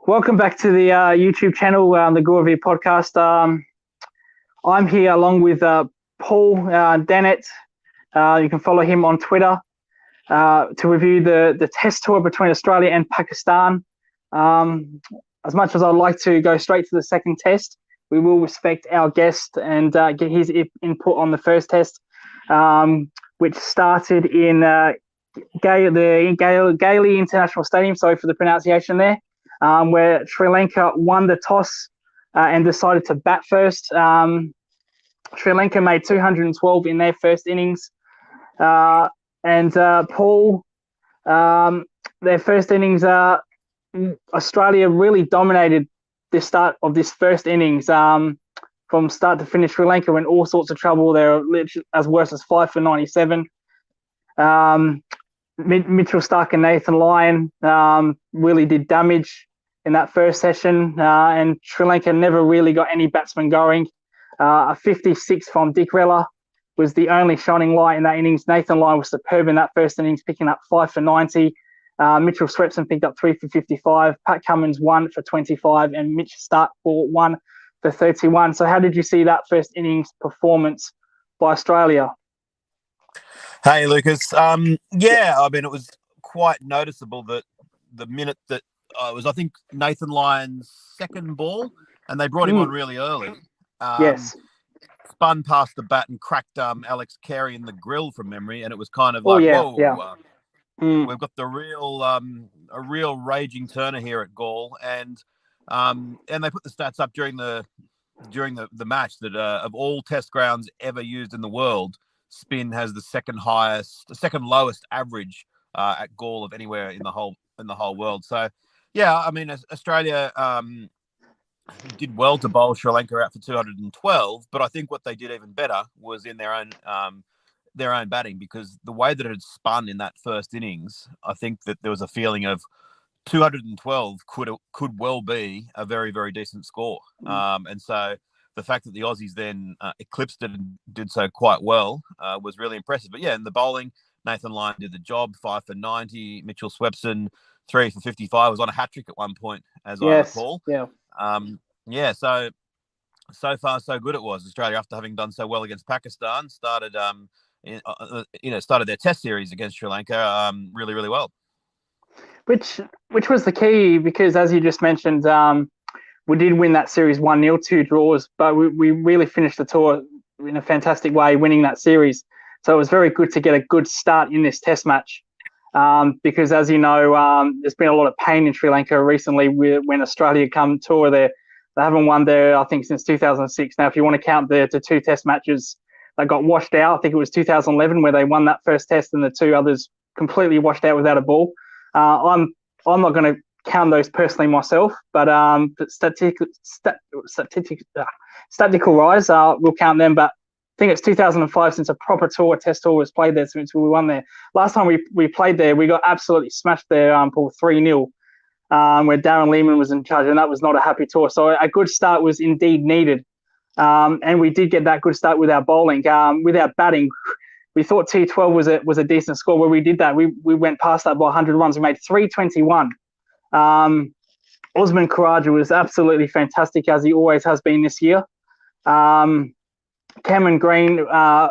Welcome back to the YouTube channel, the Gorevere podcast. I'm here along with Paul Dennett. You can follow him on Twitter to review the test tour between Australia and Pakistan. As much as I'd like to go straight to the second test, we will respect our guest and get his input on the first test, which started in the Gailey International Stadium. Sorry for the pronunciation there. Where Sri Lanka won the toss and decided to bat first. Sri Lanka made 212 in their first innings. And Paul, their first innings, Australia really dominated the start of this first innings. From start to finish, Sri Lanka were in all sorts of trouble. They were literally as worse as 5 for 97. Mitchell Starc and Nathan Lyon really did damage in that first session, and Sri Lanka never really got any batsmen going. A 56 from Dick Rella was the only shining light in that innings. Nathan Lyon was superb in that first innings, picking up 5 for 90. Mitchell Swepson picked up 3 for 55. Pat Cummins 1 for 25, and Mitch Starc for 1 for 31. So how did you see that first innings performance by Australia? Hey, Lucas. I mean, it was quite noticeable that the minute that I think, Nathan Lyon's second ball, and they brought him on really early. Yes. Spun past the bat and cracked Alex Carey in the grill from memory, and it was kind of like, we've got the real, a real raging turner here at Gaul, and they put the stats up during the match that of all test grounds ever used in the world, spin has the second lowest average at Gaul of anywhere in the whole world. So, yeah, I mean, Australia did well to bowl Sri Lanka out for 212, but I think what they did even better was in their own batting, because the way that it had spun in that first innings, I think that there was a feeling of 212 could well be a very, very decent score. And so the fact that the Aussies then eclipsed it and did so quite well was really impressive. But yeah, in the bowling, Nathan Lyon did the job, 5 for 90. Mitchell Swepson, 3 for 55, was on a hat-trick at one point, as I recall. Yeah. So far, so good it was. Australia, after having done so well against Pakistan, started their test series against Sri Lanka really, really well. Which was the key, because as you just mentioned, we did win that series 1-0, 2 draws, but we really finished the tour in a fantastic way, winning that series. So it was very good to get a good start in this test match, because as you know, there's been a lot of pain in Sri Lanka recently when Australia come tour there. They haven't won there, I think, since 2006. Now, if you want to count the 2 test matches that got washed out, I think it was 2011 where they won that first test and the 2 others completely washed out without a ball. I'm not going to count those personally myself, but statistical rise, we'll count them. But I think it's 2005 since a proper test tour was played there, since we won there. Last time we played there, we got absolutely smashed there, Paul, 3-0, where Darren Lehman was in charge, and that was not a happy tour. So a good start was indeed needed, and we did get that good start with our bowling. With our batting, we thought T12 was a decent score. Where we did that, we went past that by 100 runs. We made 321. Osman Karaja was absolutely fantastic, as he always has been this year. Cameron Green, I've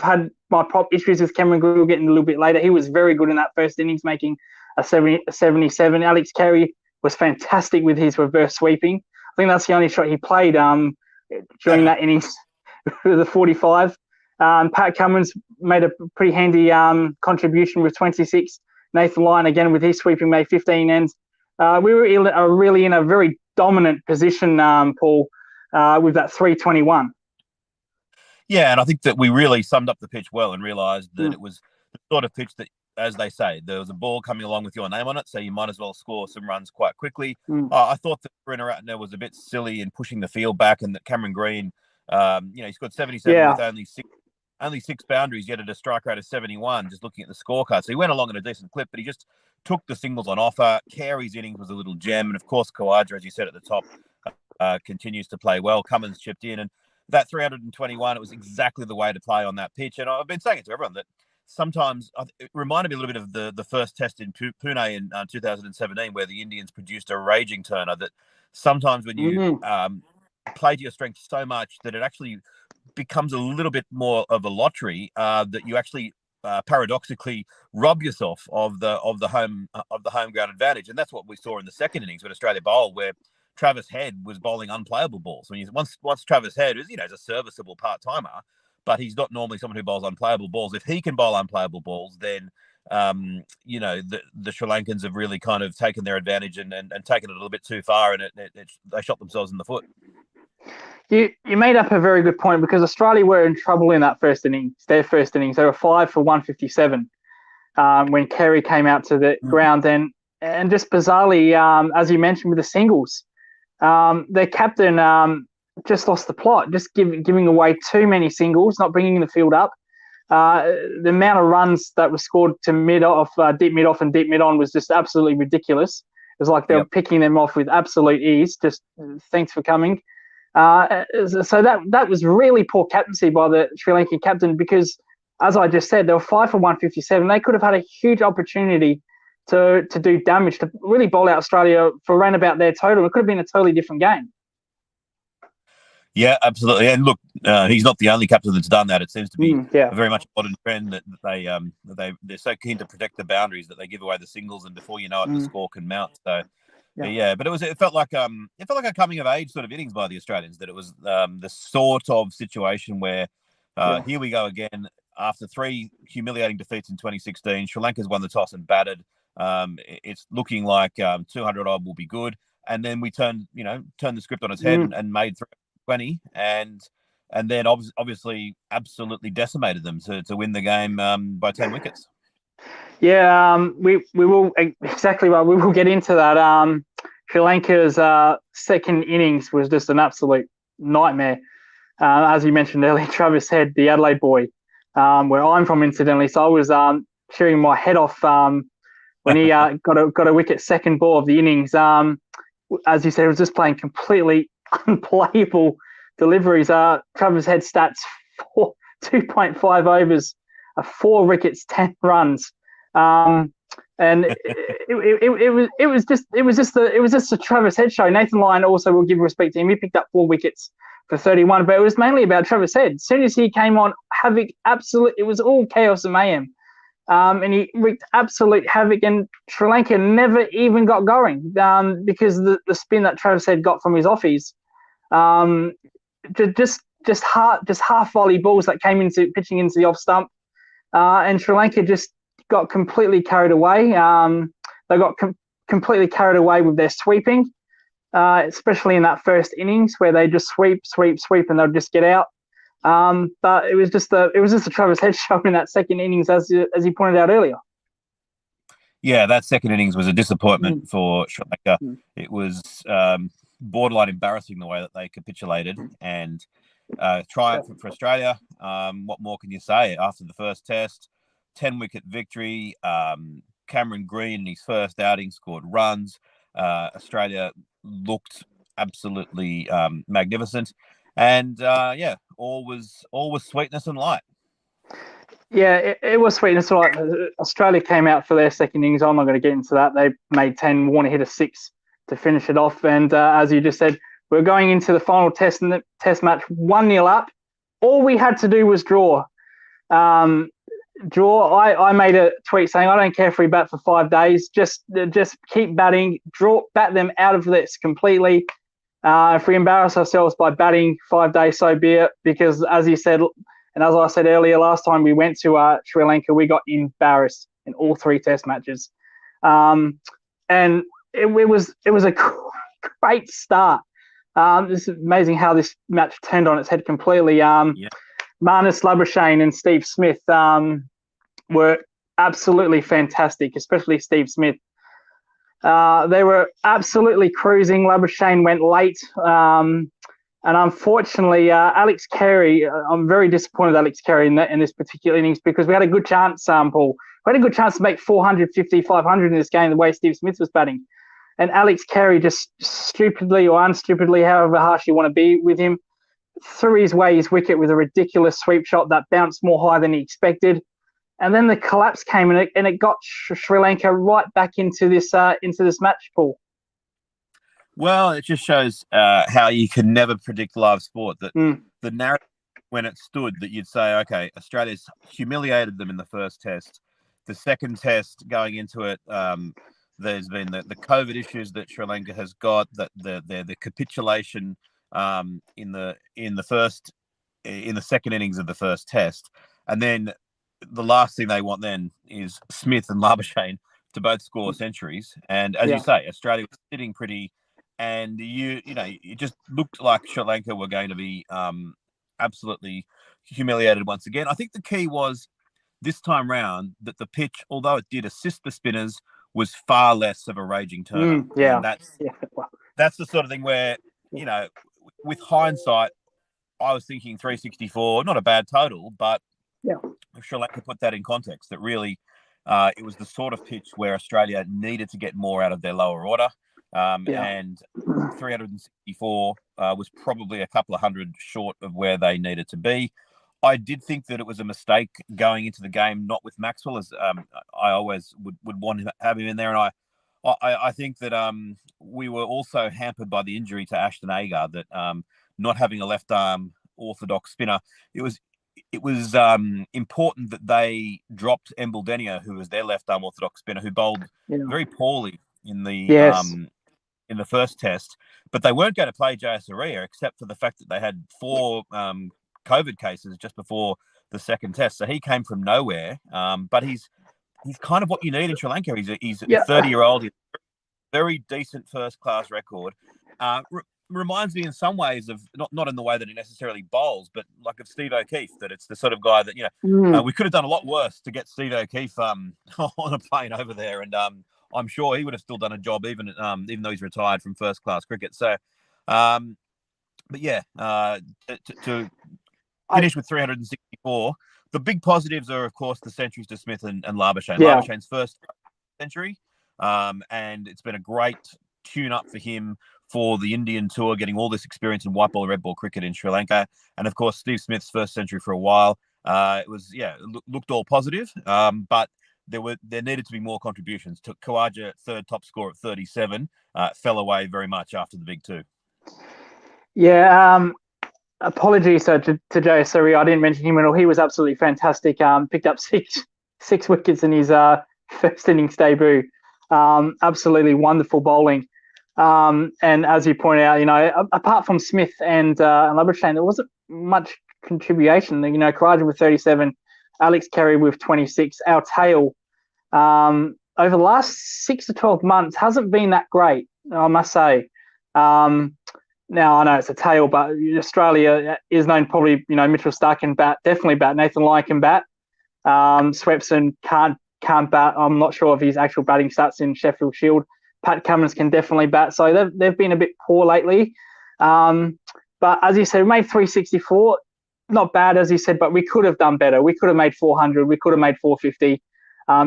had my prop issues with Cameron Green. We'll get in a little bit later. He was very good in that first innings, making a 77. Alex Carey was fantastic with his reverse sweeping. I think that's the only shot he played during that innings with the 45. Pat Cummins made a pretty handy contribution with 26. Nathan Lyon, again, with his sweeping, made 15. And we were really in a very dominant position, Paul, with that 321. Yeah, and I think that we really summed up the pitch well and realised that it was the sort of pitch that, as they say, there was a ball coming along with your name on it, so you might as well score some runs quite quickly. I thought that Ratner was a bit silly in pushing the field back, and that Cameron Green, he scored 77 with only 6 boundaries, yet at a strike rate of 71, just looking at the scorecard. So he went along at a decent clip, but he just took the singles on offer. Carey's innings was a little gem, and of course, Khawaja, as you said at the top, continues to play well. Cummins chipped in, and that 321, it was exactly the way to play on that pitch. And I've been saying it to everyone that sometimes it reminded me a little bit of the first test in Pune in 2017, where the Indians produced a raging turner. That sometimes when you play to your strengths so much that it actually becomes a little bit more of a lottery, that you actually paradoxically rob yourself of the home ground advantage. And that's what we saw in the second innings when Australia bowled, where Travis Head was bowling unplayable balls. Once Travis Head is, is a serviceable part-timer, but he's not normally someone who bowls unplayable balls. If he can bowl unplayable balls, then the Sri Lankans have really kind of taken their advantage and taken it a little bit too far, and they shot themselves in the foot. You made up a very good point, because Australia were in trouble in that first innings. Their first innings, they were 5 for 157 when Carey came out to the ground, and just bizarrely, as you mentioned with the singles, their captain just lost the plot, just giving away too many singles, not bringing the field up. The amount of runs that were scored to mid-off, deep mid-off and deep mid-on was just absolutely ridiculous. It was like they were picking them off with absolute ease. Just thanks for coming. So that was really poor captaincy by the Sri Lankan captain, because, as I just said, they were 5 for 157. They could have had a huge opportunity to do damage, to really bowl out Australia for around about their total. It could have been a totally different game. Yeah, absolutely. And look, he's not the only captain that's done that. It seems to be very much a modern trend that they're so keen to protect the boundaries that they give away the singles, and before you know it, the score can mount. So, but it felt like a coming of age sort of innings by the Australians. That it was the sort of situation where here we go again after 3 humiliating defeats in 2016. Sri Lanka's won the toss and batted. It's looking like 200 odd will be good, and then we turned the script on its head and made 20, and then obviously absolutely decimated them to win the game by 10 wickets. Yeah, we will, exactly right. We will get into that. Sri Lanka's second innings was just an absolute nightmare. As you mentioned earlier, Travis Head, the Adelaide boy, where I'm from, incidentally. So I was cheering my head off when he got a wicket second ball of the innings. As you said, he was just playing completely unplayable deliveries. Travis Head stats 2.5 overs, 4 wickets, 10 runs. And it was just the Travis Head show. Nathan Lyon also will give respect to him. He picked up 4 wickets for 31, but it was mainly about Travis Head. As soon as he came on, havoc, it was all chaos and mayhem. And he wreaked absolute havoc, and Sri Lanka never even got going because the spin that Travis Head got from his offies, just half volley balls that came pitching into the off stump, and Sri Lanka just got completely carried away. They got completely carried away with their sweeping, especially in that first innings where they just sweep, and they'll just get out. But it was just a Travis Head show in that second innings, as you pointed out earlier. Yeah, that second innings was a disappointment for Sri Lanka. It was borderline embarrassing the way that they capitulated, and triumph for Australia. What more can you say after the first test? 10-wicket victory. Cameron Green in his first outing scored runs. Australia looked absolutely magnificent, and all was sweetness and light. Yeah, it was sweetness and light. Australia came out for their second innings. I'm not going to get into that. They made 10. Warner hit a 6 to finish it off, and as you just said, we're going into the final test match 1-0 up. All we had to do was draw. I made a tweet saying, I don't care if we bat for 5 days, just keep batting, bat them out of this completely. If we embarrass ourselves by batting 5 days, so be it, because as you said, and as I said earlier, last time we went to Sri Lanka, we got embarrassed in all 3 test matches. And it was a great start. It's amazing how this match turned on its head completely. Marnus Labuschagne and Steve Smith were absolutely fantastic, especially Steve Smith. They were absolutely cruising. Labuschagne went late. And unfortunately, Alex Carey, I'm very disappointed Alex Carey in this particular innings, because we had a good chance, Paul. We had a good chance to make 450, 500 in this game the way Steve Smith was batting. And Alex Carey just stupidly or unstupidly, however harsh you want to be with him, threw his wicket with a ridiculous sweep shot that bounced more high than he expected. and then the collapse came, and it got Sri Lanka right back into this match, Paul. Well, it just shows how you can never predict live sport. That the narrative when it stood, that you'd say, okay, Australia's humiliated them in the first test. The second test going into it, there's been the COVID issues that Sri Lanka has got, that the capitulation in the second innings of the first test, and then the last thing they want then is Smith and Labuschagne to both score centuries. And as you say, Australia was sitting pretty, and it just looked like Sri Lanka were going to be absolutely humiliated once again. I think the key was this time round that the pitch, although it did assist the spinners, was far less of a raging turner. And that's the sort of thing where, with hindsight, I was thinking 364, not a bad total, but Sri Lanka put that in context, that really it was the sort of pitch where Australia needed to get more out of their lower order. And 364 was probably a couple of hundred short of where they needed to be. I did think that it was a mistake going into the game, not with Maxwell, as I always would want to have him in there. And I think that we were also hampered by the injury to Ashton Agar, that not having a left arm orthodox spinner, it was important that they dropped Embledenia, who was their left arm orthodox spinner, who bowled very poorly in the first test. But they weren't going to play Jayasuriya, except for the fact that they had 4 COVID cases just before the second test. So he came from nowhere. But he's kind of what you need in Sri Lanka. He's a 30-year-old, very decent first-class record. Reminds me in some ways of, not in the way that he necessarily bowls, but like of Steve O'Keefe, that it's the sort of guy that, we could have done a lot worse to get Steve O'Keefe on a plane over there. And I'm sure he would have still done a job, even though he's retired from first-class cricket. So, to finish with 364, the big positives are, of course, the centuries to Smith and Labuschagne. Labuschagne's first century, and it's been a great tune-up for him for the Indian tour, getting all this experience in white ball, red ball cricket in Sri Lanka. And of course, Steve Smith's first century for a while. It looked all positive, but there needed to be more contributions. Khawaja, third top score at 37, fell away very much after the big 2. Yeah, apologies to Jayasuriya. I didn't mention him at all. He was absolutely fantastic. Picked up six wickets in his first innings debut. Absolutely wonderful bowling. And as you point out, apart from Smith and Labuschagne, there wasn't much contribution. Khawaja with 37, Alex Carey with 26. Our tail over the last 6 to 12 months hasn't been that great, I must say. Now, I know it's a tail, but Australia is known probably, Mitchell Starc can bat, definitely bat. Nathan Lyon can bat. Swepson can't bat. I'm not sure of his actual batting stats in Sheffield Shield. Pat Cummins can definitely bat. So they've been a bit poor lately. But as you said, we made 364. Not bad, as you said, but we could have done better. We could have made 400. We could have made 450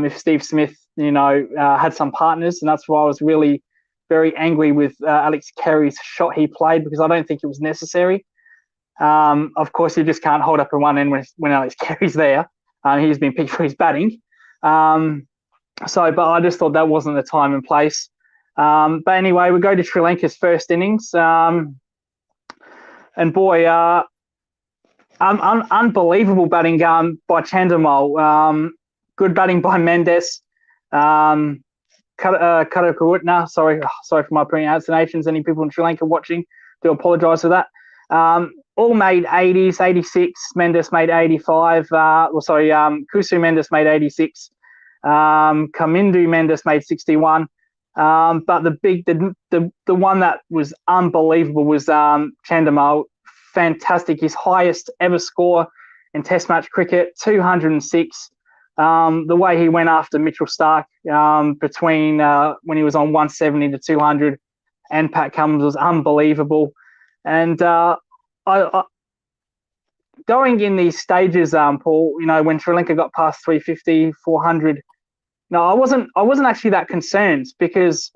if Steve Smith, had some partners. And that's why I was really very angry with Alex Carey's shot he played, because I don't think it was necessary. Of course, you just can't hold up in one end when Alex Carey's there. He's been picked for his batting. But I just thought that wasn't the time and place. But anyway, we go to Sri Lanka's first innings. And boy, unbelievable batting by Chandimal. Good batting by Mendes. Karakawutna, sorry for my pronunciations. Any people in Sri Lanka watching, do apologise for that. All made 80s, 86. Mendes made 85. Kusu Mendes made 86. Kamindu Mendes made 61. But the one that was unbelievable was Chandimal. Fantastic, his highest ever score in Test match cricket, 206. The way he went after Mitchell Starc between when he was on 170 to 200 and Pat Cummins was unbelievable. And going in these stages, Paul, when Sri Lanka got past 350, 400, no, I wasn't actually that concerned, because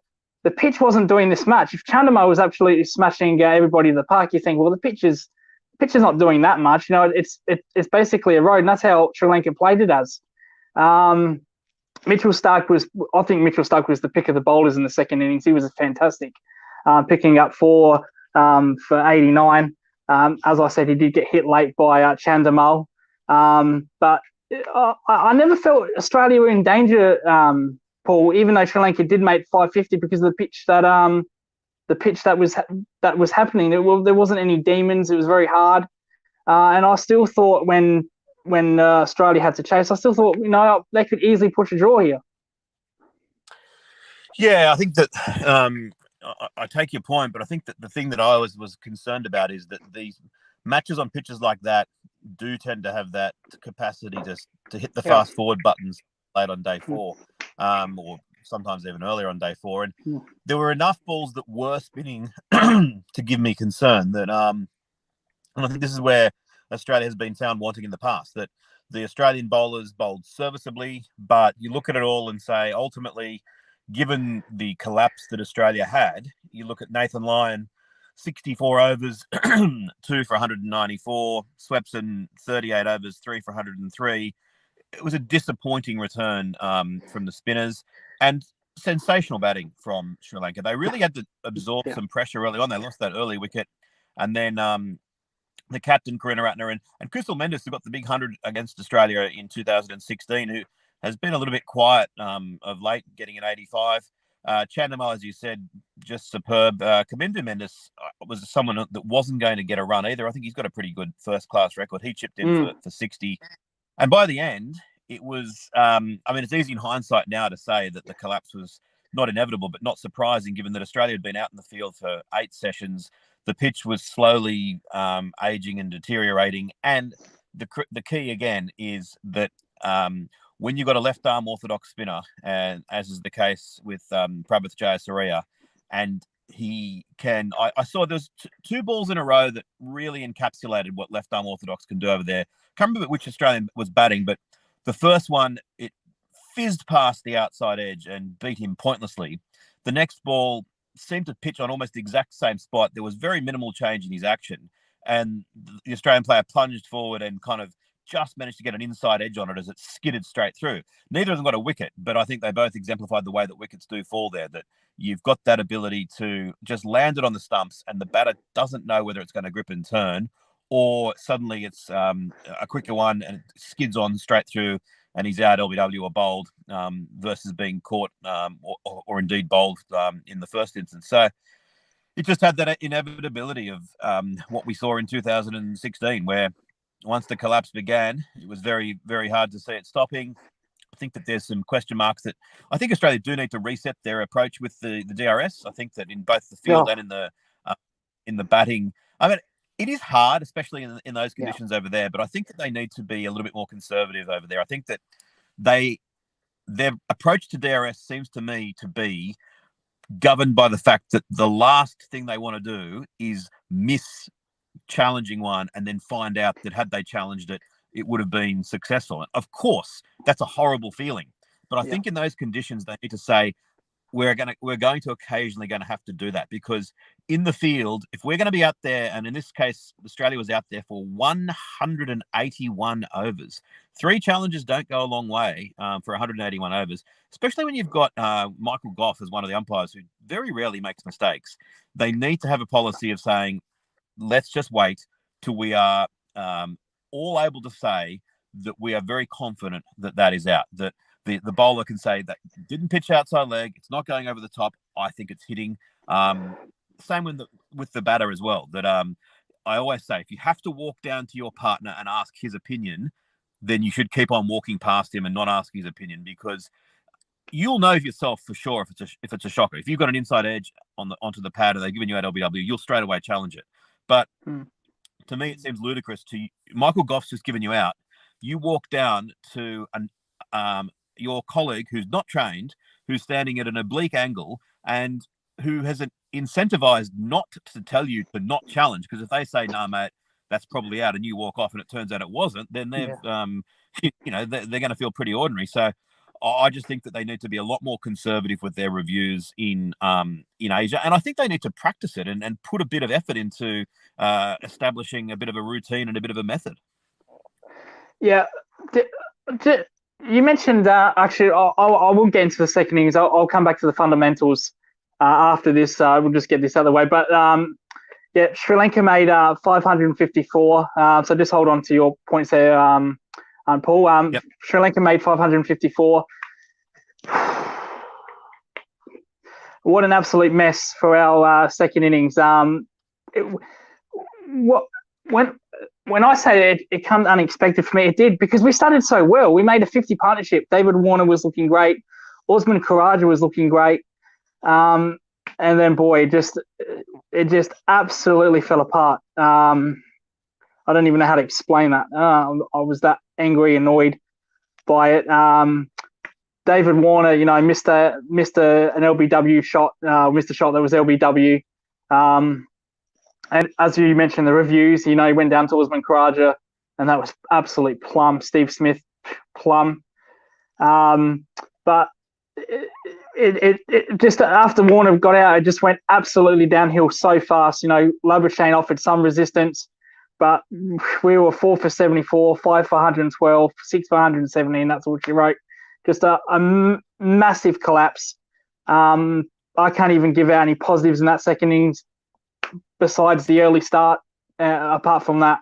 the pitch wasn't doing this much. If Chandimal was absolutely smashing everybody in the park, you think, well, the pitch is not doing that much. It's basically a road, and that's how Sri Lanka played it as. Mitchell Starc I think Mitchell Starc was the pick of the bowlers in the second innings. He was fantastic, picking up four for 89. As I said, he did get hit late by Chandimal. But I never felt Australia were in danger, Paul, even though Sri Lanka did make 550 because of the pitch that was happening. There wasn't any demons. It was very hard. And I still thought when Australia had to chase, I still thought, they could easily push a draw here. Yeah, I think that I take your point, but I think that the thing that I was concerned about is that these matches on pitches like that do tend to have that capacity to hit the fast forward buttons late on day 4, or sometimes even earlier on day 4. And there were enough balls that were spinning to give me concern that, and I think this is where Australia has been found wanting in the past, that the Australian bowlers bowled serviceably, but you look at it all and say, ultimately, given the collapse that Australia had, you look at Nathan Lyon, 64 overs, 2 for 194, Swepson, 38 overs, 3 for 103. It was a disappointing return from the spinners, and sensational batting from Sri Lanka. They really had to absorb some pressure early on. They lost that early wicket, and then the captain, Karunaratne, and Crystal Mendes, who got the big 100 against Australia in 2016, who has been a little bit quiet of late, getting an 85. Chandimal, as you said, just superb. Kamindu Mendes was someone that wasn't going to get a run either. I think he's got a pretty good first-class record. He chipped in for 60. And by the end, it was, it's easy in hindsight now to say that the collapse was not inevitable, but not surprising, given that Australia had been out in the field for 8 sessions. The pitch was slowly aging and deteriorating. And the key, again, is that when you've got a left-arm orthodox spinner, and as is the case with Prabhat Jayasuriya, and he can... I saw there's 2 balls in a row that really encapsulated what left-arm orthodox can do over there. Can't remember which Australian was batting, but the first one, it fizzed past the outside edge and beat him pointlessly. The next ball seemed to pitch on almost the exact same spot. There was very minimal change in his action, and the Australian player plunged forward and kind of just managed to get an inside edge on it as it skidded straight through. Neither of them got a wicket, but I think they both exemplified the way that wickets do fall there, that you've got that ability to just land it on the stumps and the batter doesn't know whether it's going to grip and turn, or suddenly it's a quicker one and it skids on straight through and he's out LBW or bowled, versus being caught or indeed bowled in the first instance. So it just had that inevitability of what we saw in 2016, where once the collapse began, it was very, very hard to see it stopping. I think that there's some question marks that I think Australia do need to reset their approach with the DRS. I think that in both the field and in the batting, it is hard, especially in those conditions over there. But I think that they need to be a little bit more conservative over there. I think that their approach to DRS seems to me to be governed by the fact that the last thing they want to do is miss challenging one and then find out that had they challenged it, it would have been successful. Of course, that's a horrible feeling. But I think in those conditions, they need to say, we're going to occasionally going to have to do that, because in the field, if we're going to be out there, and in this case, Australia was out there for 181 overs. 3 challenges don't go a long way for 181 overs, especially when you've got Michael Goff as one of the umpires who very rarely makes mistakes. They need to have a policy of saying, let's just wait till we are all able to say that we are very confident that that is out, that the bowler can say that didn't pitch outside leg, it's not going over the top, I think it's hitting. Same with the batter as well, that I always say, if you have to walk down to your partner and ask his opinion, then you should keep on walking past him and not ask his opinion, because you'll know yourself for sure if it's a shocker. If you've got an inside edge onto the pad and they're giving you an LBW, you'll straight away challenge it. But to me, it seems ludicrous Michael Goff's just given you out. You walk down to your colleague who's not trained, who's standing at an oblique angle, and who has incentivized not to tell you to not challenge. Because if they say, "No, mate, that's probably out," and you walk off and it turns out it wasn't, then they're going to feel pretty ordinary. So I just think that they need to be a lot more conservative with their reviews in Asia, and I think they need to practice it and put a bit of effort into establishing a bit of a routine and a bit of a method. Yeah, You mentioned actually, I will get into the second innings. I'll come back to the fundamentals after this. We'll just get this out of the way. But yeah, Sri Lanka made 554. So just hold on to your points there, Paul. Yep. Sri Lanka made 554. What an absolute mess for our second innings. When I say it comes unexpected for me, it did, because we started so well. We made a 50 partnership. David Warner was looking great. Osman Karaja was looking great. And then, boy, it just absolutely fell apart. I don't even know how to explain that. I was that angry, annoyed by it. David Warner, missed an LBW shot, missed a shot that was LBW. And as you mentioned, the reviews, he went down to Osman Karaja, and that was absolute plum. Steve Smith, plum. But it just, after Warner got out, it just went absolutely downhill so fast. Labuschagne offered some resistance, but we were 4 for 74, 5 for 112, 6 for 117. That's what she wrote. Just a massive collapse. I can't even give out any positives in that second innings besides the early start. Apart from that,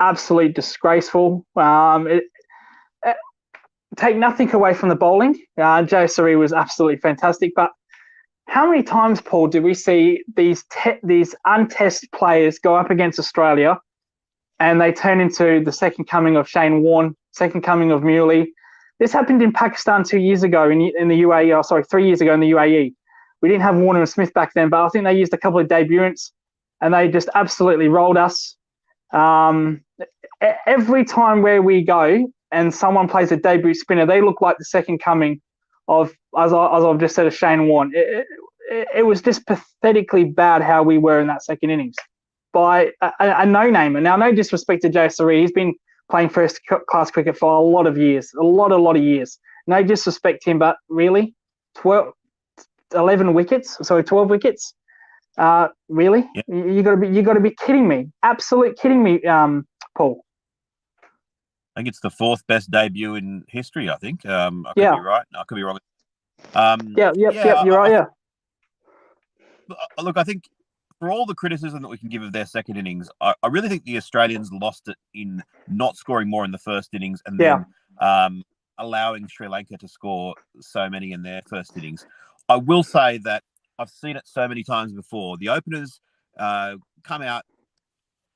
absolute disgraceful. Take nothing away from the bowling. Jay Suri was absolutely fantastic. But how many times, Paul, do we see these untested players go up against Australia and they turn into the second coming of Shane Warne, second coming of Muley? This happened in Pakistan 2 years ago in the UAE. Oh, sorry, 3 years ago in the UAE. We didn't have Warner and Smith back then, but I think they used a couple of debutants and they just absolutely rolled us. Every time where we go and someone plays a debut spinner, they look like the second coming of, as I've just said, of Shane Warne. It was just pathetically bad how we were in that second innings by a no-namer. Now, no disrespect to Jay Suri. He's been playing first-class cricket for a lot of years, a lot of years. No disrespect to him, but really, 11 wickets, sorry, 12 wickets. Really? Yep. You got to be kidding me! Absolute kidding me, Paul. I think it's the fourth best debut in history. I think. I could be right. I could be wrong. Yep. You're right. Yeah. Look, I think for all the criticism that we can give of their second innings, I really think the Australians lost it in not scoring more in the first innings and then allowing Sri Lanka to score so many in their first innings. I will say that I've seen it so many times before. The openers come out,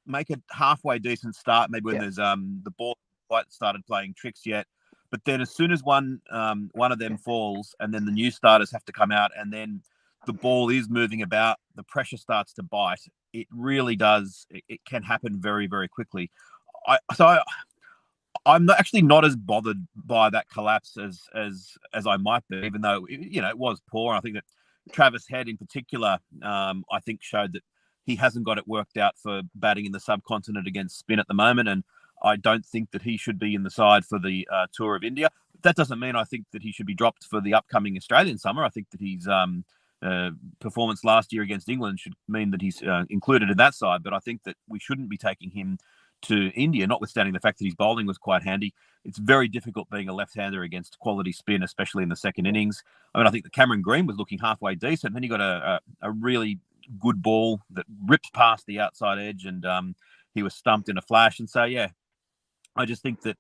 make a halfway decent start, maybe when there's the ball quite started playing tricks yet. But then as soon as one of them falls and then the new starters have to come out and then the ball is moving about, the pressure starts to bite. It really does. It can happen very, very quickly. I'm actually not as bothered by that collapse as I might be, even though it was poor. I think that Travis Head in particular, I think showed that he hasn't got it worked out for batting in the subcontinent against spin at the moment, and I don't think that he should be in the side for the Tour of India. That doesn't mean I think that he should be dropped for the upcoming Australian summer. I think that his performance last year against England should mean that he's included in that side, but I think that we shouldn't be taking him to India, notwithstanding the fact that his bowling was quite handy. It's very difficult being a left-hander against quality spin, especially in the second innings. I mean, I think that Cameron Green was looking halfway decent, and then he got a really good ball that ripped past the outside edge, and he was stumped in a flash. And so, yeah, I just think that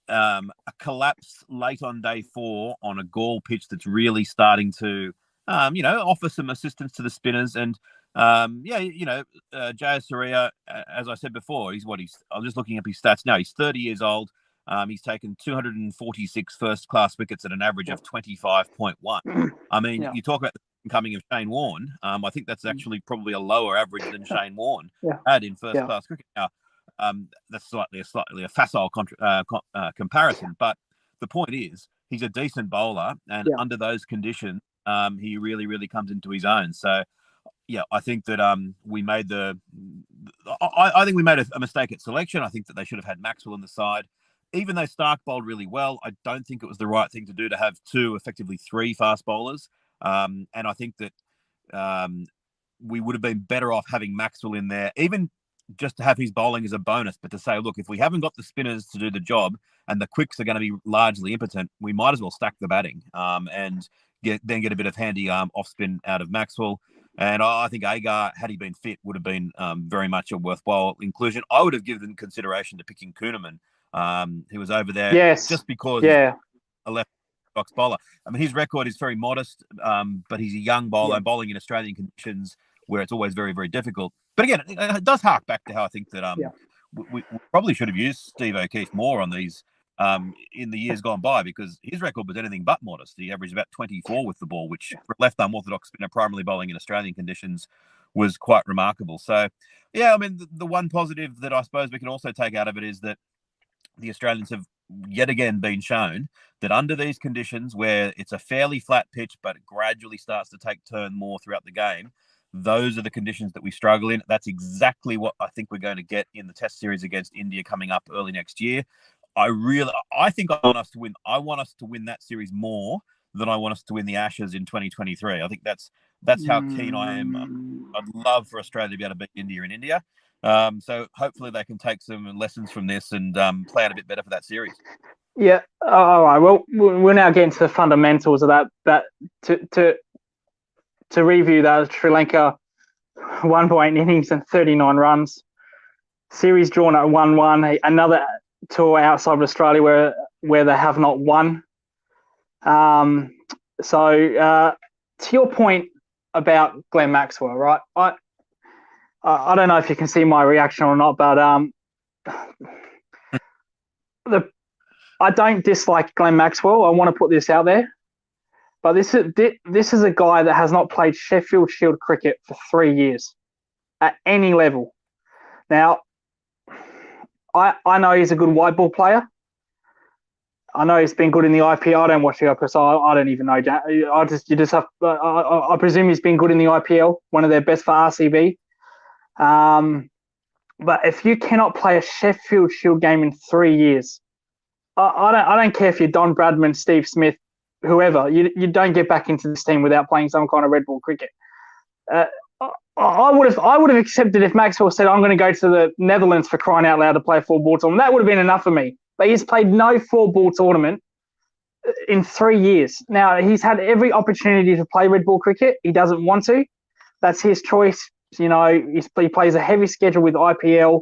a collapse late on day 4 on a Gaul pitch that's really starting to, offer some assistance to the spinners. And Jaya Surya, as I said before, I'm just looking up his stats now. He's 30 years old. He's taken 246 first-class wickets at an average of 25.1. I mean, you talk about the coming of Shane Warne. I think that's actually probably a lower average than Shane Warne had in first-class cricket. Now, that's slightly a facile comparison, but the point is he's a decent bowler, and under those conditions, he really, really comes into his own. So, yeah, I think that we made I think we made a mistake at selection. I think that they should have had Maxwell on the side. Even though Stark bowled really well, I don't think it was the right thing to do to have effectively three fast bowlers. And I think that we would have been better off having Maxwell in there, even just to have his bowling as a bonus, but to say, look, if we haven't got the spinners to do the job and the quicks are going to be largely impotent, we might as well stack the batting and get a bit of handy off spin out of Maxwell. And I think Agar, had he been fit, would have been very much a worthwhile inclusion. I would have given consideration to picking Kuhnemann, who was over there just because he's a left box bowler. I mean, his record is very modest, but he's a young bowler bowling in Australian conditions where it's always very, very difficult. But again, it does hark back to how I think that we probably should have used Steve O'Keefe more on these in the years gone by, because his record was anything but modest. He averaged about 24 with the ball, which for a left-arm orthodox spinner primarily bowling in Australian conditions was quite remarkable. So, yeah, I mean, the one positive that I suppose we can also take out of it is that the Australians have yet again been shown that under these conditions where it's a fairly flat pitch, but it gradually starts to take turn more throughout the game, those are the conditions that we struggle in. That's exactly what I think we're going to get in the Test series against India coming up early next year. I think I want us to win. I want us to win that series more than I want us to win the Ashes in 2023. I think that's how keen I am. I'd love for Australia to be able to beat India in India. So hopefully they can take some lessons from this and plan a bit better for that series. Yeah. All right. Well, we're now getting to the fundamentals of that. To review that, Sri Lanka 1.8 innings and 39 runs. Series drawn at 1-1. Another tour outside of Australia where they have not won. So to your point about Glenn Maxwell, right? I don't know if you can see my reaction or not, but I don't dislike Glenn Maxwell. I want to put this out there. But this is a guy that has not played Sheffield Shield cricket for 3 years at any level. Now, I know he's a good white ball player. I know he's been good in the IPL. I don't watch the IPL, so I don't even know. I presume he's been good in the IPL, one of their best for RCB. But if you cannot play a Sheffield Shield game in 3 years, I don't care if you're Don Bradman, Steve Smith, whoever, you don't get back into this team without playing some kind of red ball cricket. I would have accepted if Maxwell said, I'm going to go to the Netherlands for crying out loud to play a 4-ball tournament. That would have been enough for me. But he's played no 4-ball tournament in 3 years. Now, he's had every opportunity to play red ball cricket. He doesn't want to. That's his choice. You know, he plays a heavy schedule with IPL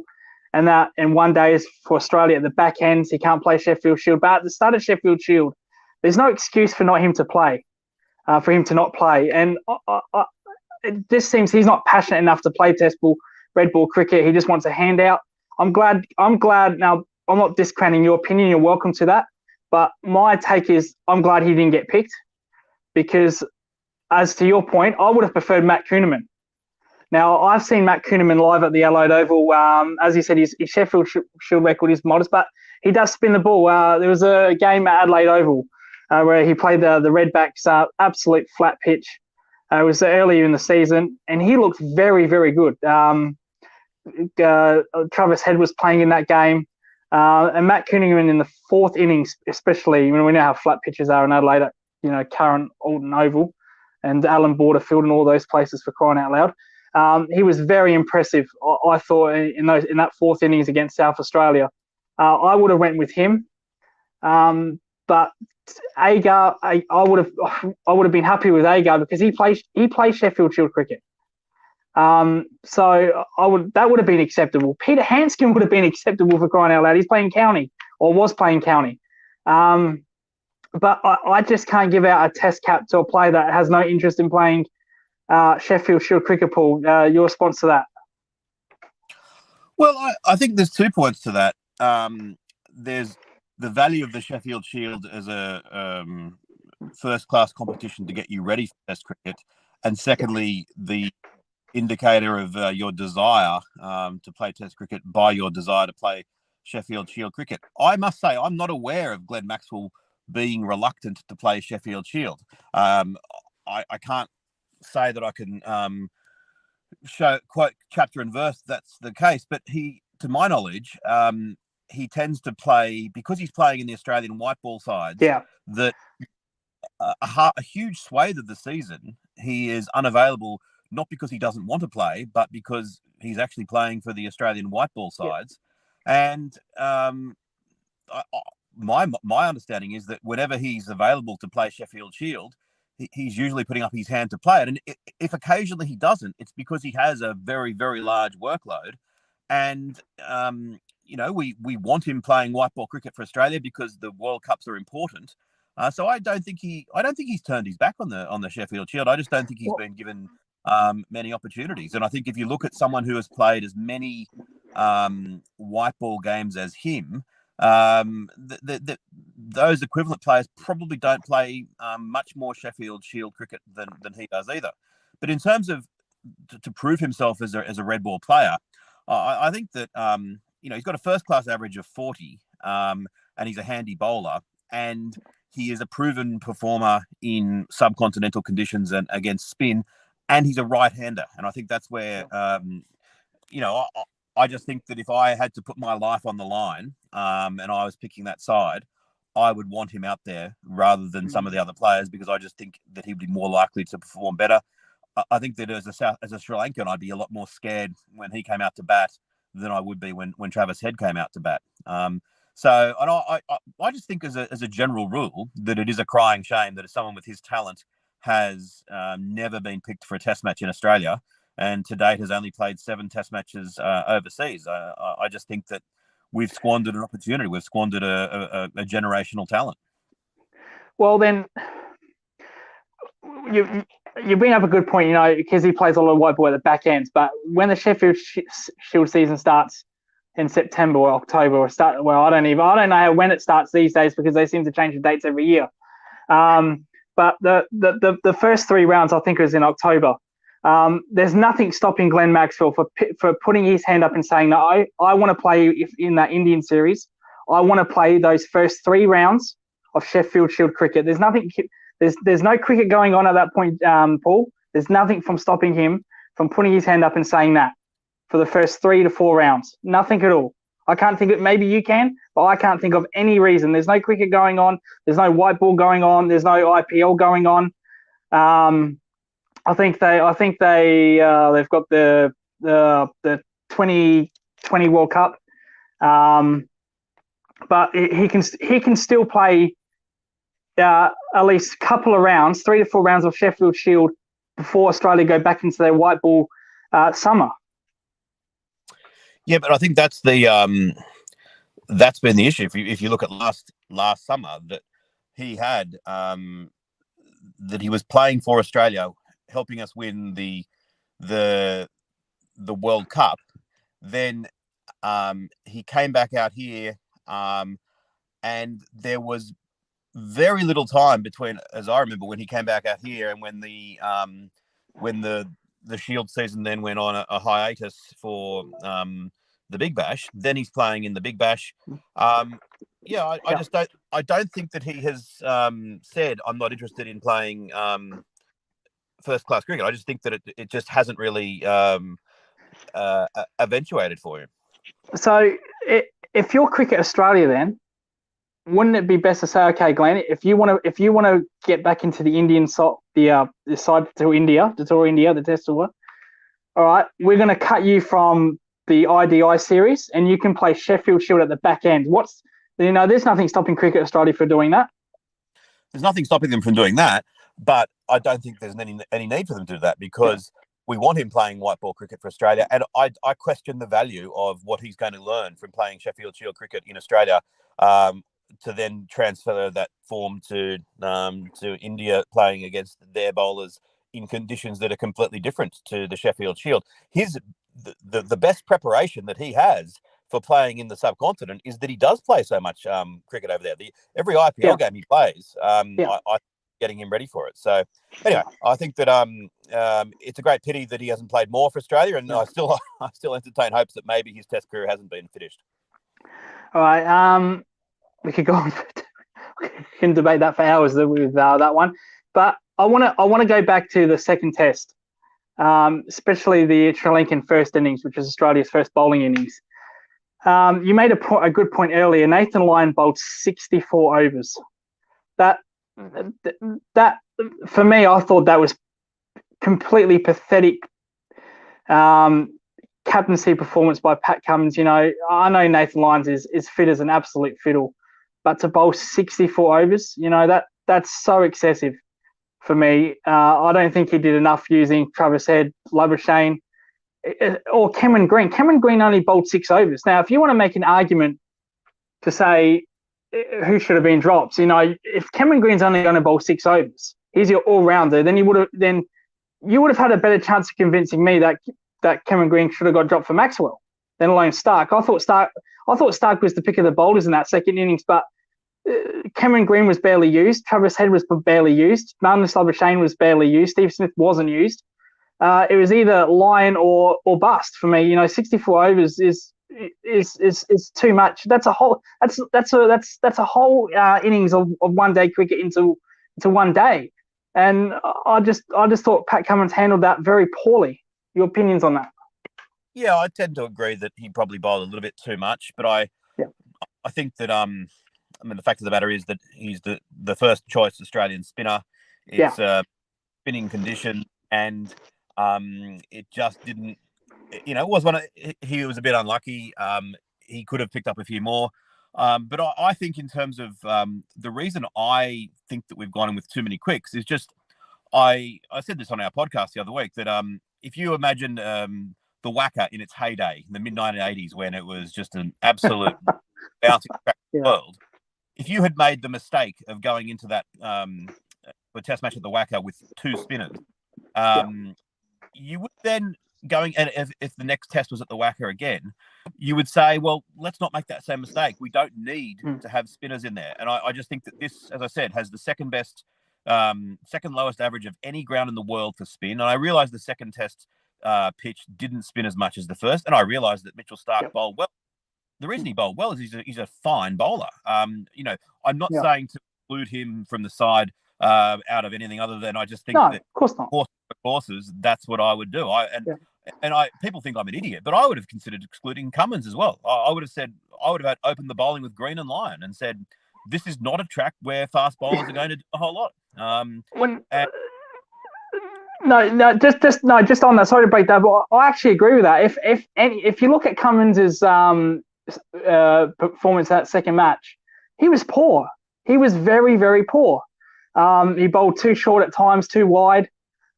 and one day is for Australia at the back end. He can't play Sheffield Shield. But at the start of Sheffield Shield, there's no excuse for him to not play. And it just seems he's not passionate enough to play Test ball, red ball cricket. He just wants a handout. I'm glad. Now, I'm not discounting your opinion. You're welcome to that. But my take is I'm glad he didn't get picked because, as to your point, I would have preferred Matt Kuhnemann. Now, I've seen Matt Kuhnemann live at the Adelaide Oval. As he said, his Sheffield Shield record is modest, but he does spin the ball. There was a game at Adelaide Oval where he played the Redbacks absolute flat pitch. It was earlier in the season, and he looked very, very good. Travis Head was playing in that game, and Matt Kuhnemann in the fourth innings, especially when we know how flat pitches are in Adelaide at current Alton Oval and Allan Border and all those places for crying out loud. He was very impressive. I thought in that fourth innings against South Australia. I would have went with him, but Agar, I would have been happy with Agar because he plays Sheffield Shield cricket. So that would have been acceptable. Peter Hanscom would have been acceptable for crying out loud. He's playing county or was playing county. But I just can't give out a test cap to a player that has no interest in playing Sheffield Shield cricket. Paul, your response to that? Well, I think there's 2 points to that. There's the value of the Sheffield Shield as a first-class competition to get you ready for Test cricket, and secondly, the indicator of your desire to play Test cricket by your desire to play Sheffield Shield cricket. I must say, I'm not aware of Glenn Maxwell being reluctant to play Sheffield Shield. I can't say that I can quote chapter and verse that's the case, but he, to my knowledge, he tends to play, because he's playing in the Australian white ball sides, that a huge swathe of the season he is unavailable, not because he doesn't want to play, but because he's actually playing for the Australian white ball sides, and my understanding is that whenever he's available to play Sheffield Shield, he's usually putting up his hand to play it. And if occasionally he doesn't, it's because he has a very, very large workload. And, we want him playing white ball cricket for Australia because the World Cups are important. So I don't think he's turned his back on the Sheffield Shield. I just don't think he's been given many opportunities. And I think if you look at someone who has played as many white ball games as him, those equivalent players probably don't play much more Sheffield Shield cricket than he does either. But in terms of to prove himself as a red ball player, I think that he's got a first class average of 40, and he's a handy bowler, and he is a proven performer in subcontinental conditions and against spin, and he's a right-hander, and I think that's where I just think that if I had to put my life on the line and I was picking that side, I would want him out there rather than some of the other players, because I just think that he'd be more likely to perform better. I think that as a Sri Lankan, I'd be a lot more scared when he came out to bat than I would be when Travis Head came out to bat. So I just think as a general rule that it is a crying shame that someone with his talent has never been picked for a test match in Australia, and to date has only played 7 test matches overseas. I just think that we've squandered an opportunity. We've squandered a generational talent. Well, then you bring up a good point, because he plays a lot of white ball at the back ends. But when the Sheffield Shield season starts in September or October, I don't know when it starts these days, because they seem to change the dates every year. But the first 3 rounds, I think, was in October. There's nothing stopping Glenn Maxwell for putting his hand up and saying that I want to play in that Indian series. I want to play those first 3 rounds of Sheffield Shield cricket. There's nothing. There's no cricket going on at that point, Paul. There's nothing from stopping him from putting his hand up and saying that for the first 3 to 4 rounds. Nothing at all. I can't think of. Maybe you can, but I can't think of any reason. There's no cricket going on. There's no white ball going on. There's no IPL going on. I think they've got the 2020 World Cup, but he can still play at least a couple of rounds, 3 to 4 rounds of Sheffield Shield before Australia go back into their white ball summer. Yeah, but I think that's been the issue. If you look at last summer, that he had that he was playing for Australia, helping us win the World Cup. Then he came back out here, and there was very little time between, as I remember, when he came back out here and when the Shield season then went on a hiatus for the Big Bash. Then he's playing in the Big Bash. I don't think that he has said I'm not interested in playing first class cricket. I just think that it just hasn't really eventuated for him. So if you're Cricket Australia, then wouldn't it be best to say, okay, Glenn, if you want to get back into the Indian side, the side to India, the tour India, the test tour, all right, we're going to cut you from the IDI series, and you can play Sheffield Shield at the back end. There's nothing stopping Cricket Australia from doing that. There's nothing stopping them from doing that, but I don't think there's any need for them to do that, because we want him playing white ball cricket for Australia, and I question the value of what he's going to learn from playing Sheffield Shield cricket in Australia, to then transfer that form to India, playing against their bowlers in conditions that are completely different to the Sheffield Shield. The best preparation that he has for playing in the subcontinent is that he does play so much cricket over there. Every IPL game he plays, I getting him ready for it. So anyway, I think that it's a great pity that he hasn't played more for Australia, and I still entertain hopes that maybe his Test career hasn't been finished. All right, we could go on. We can debate that for hours with that one, but I want to go back to the second Test, especially the Sri Lankan first innings, which was Australia's first bowling innings. You made a good point earlier. Nathan Lyon bowled 64 overs. That for me, I thought that was completely pathetic captaincy performance by Pat Cummins. I know Nathan Lyons is fit as an absolute fiddle, but to bowl 64 overs, that's so excessive for me. I don't think he did enough using Travis Head, Labuschagne, or Cameron Green. Cameron Green only bowled 6 overs. Now, if you want to make an argument to say who should have been dropped, if Cameron Green's only going to bowl 6 overs, he's your all-rounder, then you would have had a better chance of convincing me that Cameron Green should have got dropped for Maxwell, let alone Stark. I thought Stark was the pick of the bowlers in that second innings, but Cameron Green was barely used. Travis Head was barely used. Marnus Labuschagne was barely used. Steve Smith wasn't used. It was either lion or bust for me. 64 overs is too much. That's a whole innings of one day cricket into one day, and I just thought Pat Cummins handled that very poorly. Your opinions on that? Yeah, I tend to agree that he probably bowled a little bit too much, but I think that the fact of the matter is that he's the first choice Australian spinner. It's a spinning condition, and it just didn't. It was he was a bit unlucky. He could have picked up a few more. But I think in terms of the reason I think that we've gone in with too many quicks is just, I said this on our podcast the other week, that if you imagine the Wacker in its heyday, in the mid-1980s, when it was just an absolute bouncing back world, if you had made the mistake of going into that the test match at the Wacker with 2 spinners, you would then and if the next test was at the Wacker again, you would say, well, let's not make that same mistake. We don't need to have spinners in there. And I just think that this, as I said, has the second lowest average of any ground in the world for spin. And I realized the second test pitch didn't spin as much as the first. And I realized that Mitchell Starc bowled well. The reason he bowled well is he's a fine bowler. I'm not saying to exclude him from the side out of anything other than I just think that, of course not. Courses, that's what I would do. People think I'm an idiot, but I would have considered excluding Cummins as well. I would have opened the bowling with Green and Lyon and said, this is not a track where fast bowlers are going to do a whole lot. Just on that. Sorry to break that, but I actually agree with that. If you look at Cummins's performance that second match, he was poor. He was very, very poor. He bowled too short at times, too wide.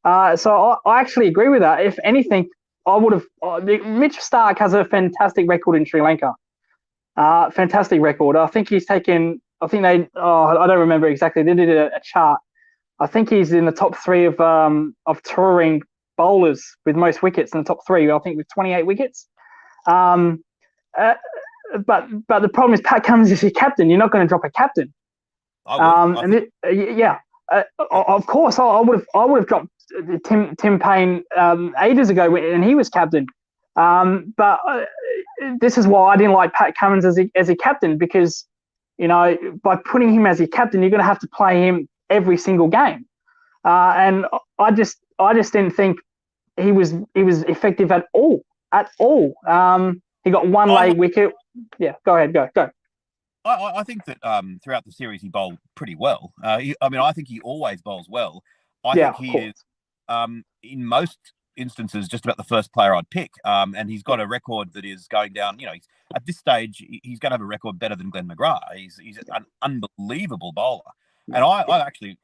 So I actually agree with that. If anything, I would have. Mitch Starc has a fantastic record in Sri Lanka. Fantastic record. I think he's taken. I think they. I don't remember exactly. They did a chart. I think he's in the top 3 of touring bowlers with most wickets in the top 3. I think with 28 wickets. But the problem is Pat Cummins is your captain. You're not going to drop a captain. Of course, I would have dropped Tim Payne ages ago when he was captain. But this is why I didn't like Pat Cummins as a captain, because by putting him as your captain, you're going to have to play him every single game. And I just didn't think he was effective at all. He got one late wicket. Yeah, go ahead, go. I think that throughout the series he bowled pretty well. I think he always bowls well. I think he is, in most instances, just about the first player I'd pick. And he's got a record that is going down. At this stage, he's going to have a record better than Glenn McGrath. He's an unbelievable bowler. And I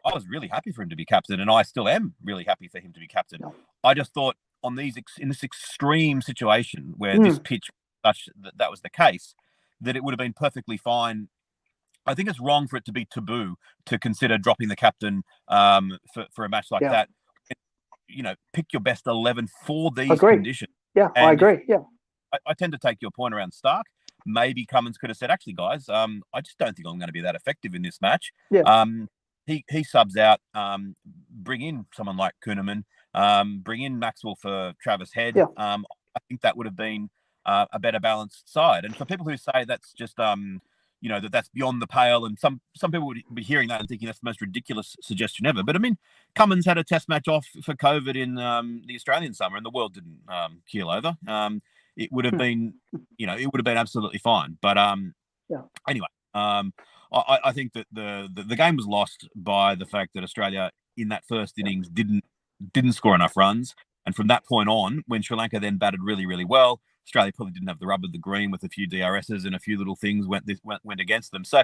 was really happy for him to be captain, and I still am really happy for him to be captain. I just thought in this extreme situation where this pitch such that was the case, that it would have been perfectly fine. I think it's wrong for it to be taboo to consider dropping the captain for a match like that. Pick your best 11 for these conditions. Yeah, and I agree. Yeah, I tend to take your point around Starc. Maybe Cummins could have said, actually, guys, I just don't think I'm going to be that effective in this match. Yeah. He subs out, bring in someone like Kuhnemann, bring in Maxwell for Travis Head. Yeah. I think that would have been a better balanced side. And for people who say that's just, that's beyond the pale, and some people would be hearing that and thinking that's the most ridiculous suggestion ever. But Cummins had a test match off for COVID in the Australian summer, and the world didn't keel over. It would have been, it would have been absolutely fine. But anyway, I think that the game was lost by the fact that Australia in that first innings didn't score enough runs. And from that point on, when Sri Lanka then batted really, really well, Australia probably didn't have the rub of the green with a few DRSs and a few little things went against them. So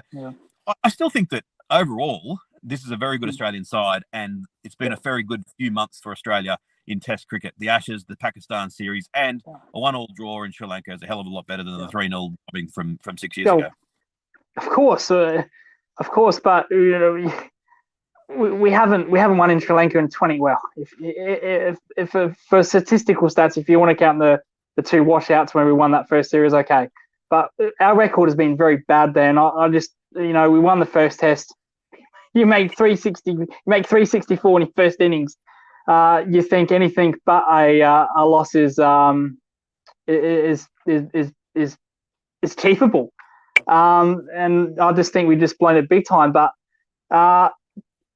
I still think that overall, this is a very good Australian side, and it's been a very good few months for Australia in Test cricket. The Ashes, the Pakistan series, and a 1-1 draw in Sri Lanka is a hell of a lot better than the 3-0 from 6 years ago. Of course, but we haven't won in Sri Lanka in 20. Well, if for statistical stats, if you want to count the 2 washouts when we won that first series, okay. But our record has been very bad there, and I just, we won the first Test. You make 364 in your first innings. You think anything but a loss is achievable. And I just think we just blown it big time. But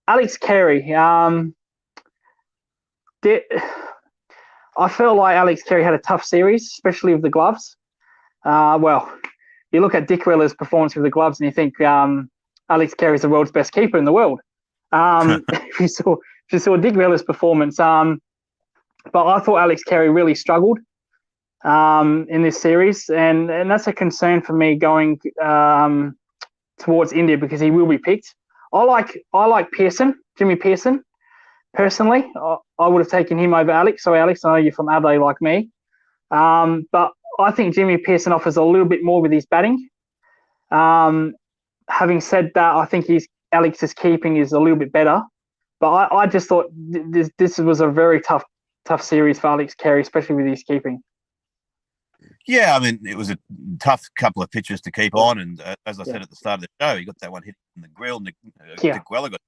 Alex Carey, I felt like Alex Carey had a tough series, especially with the gloves. Well, you look at Dick Weller's performance with the gloves and you think Alex Carey is the world's best keeper in the world. If you saw Dick Weller's performance, but I thought Alex Carey really struggled in this series, and that's a concern for me going towards India because he will be picked. I like Pearson, Jimmy Pearson. Personally, I would have taken him over Alex. Sorry, Alex, I know you're from Adelaide like me, but I think Jimmy Pearson offers a little bit more with his batting. Having said that, I think Alex's keeping is a little bit better. But I just thought this was a very tough series for Alex Carey, especially with his keeping. Yeah, I mean, it was a tough couple of pitches to keep on. And as I said at the start of the show, he got that one hit in the grill. Dick Weller got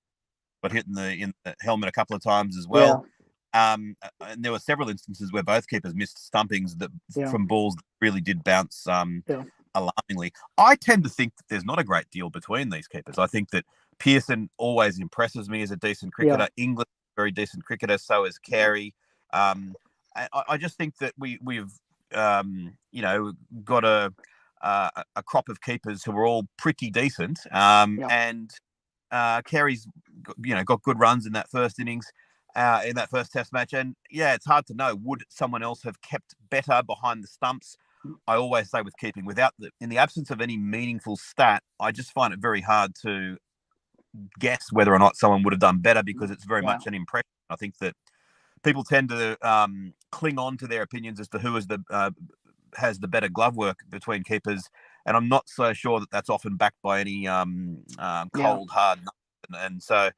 hit in the helmet a couple of times as well. Yeah. And there were several instances where both keepers missed stumpings from balls that really did bounce alarmingly. I tend to think that there's not a great deal between these keepers. I think that Pearson always impresses me as a decent cricketer. England, very decent cricketer. So is Carey. I just think that we've got a crop of keepers who are all pretty decent. And Carey's got good runs in that first innings, in that first Test match. And it's hard to know, would someone else have kept better behind the stumps? I always say with keeping, in the absence of any meaningful stat, I just find it very hard to guess whether or not someone would have done better because it's very much an impression. I think that people tend to cling on to their opinions as to who is has the better glove work between keepers, and I'm not so sure that that's often backed by any cold hard. And so,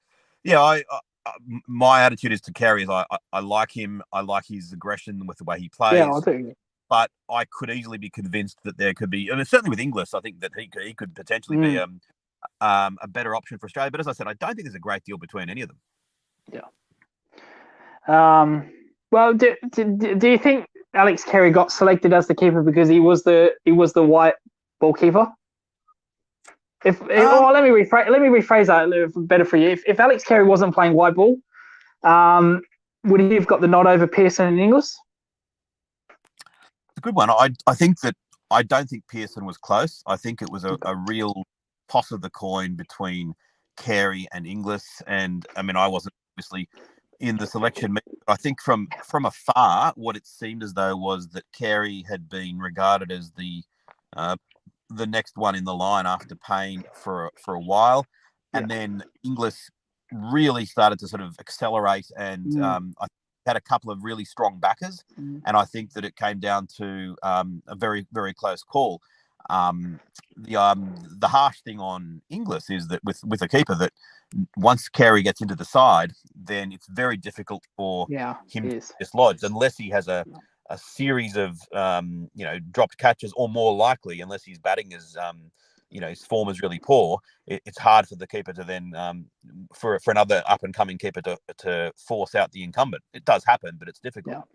my attitude is to Carey is I like him. I like his aggression with the way he plays. Yeah, I do. But I could easily be convinced that there could be, and certainly with Inglis, I think that he could potentially be a better option for Australia. But as I said, I don't think there's a great deal between any of them. Yeah. Well, do you think Alex Carey got selected as the keeper because he was the white ball keeper? Let me rephrase that better for you. If Alex Carey wasn't playing white ball, would he have got the nod over Pearson and Inglis? It's a good one. I think that I don't think Pearson was close. I think it was a real toss of the coin between Carey and Inglis. And I mean, I wasn't obviously in the selection. I think from afar, what it seemed as though was that Carey had been regarded as the next one in the line after Payne for a while, and then Inglis really started to sort of accelerate, and I had a couple of really strong backers, and I think that it came down to a very, very close call. The harsh thing on Inglis is that with a keeper, that once Carey gets into the side, then it's very difficult for him to dislodge unless he has a series of dropped catches, or more likely, unless his batting is his form is really poor, it's hard for the keeper to then for another up and coming keeper to force out the incumbent. It does happen, but it's difficult.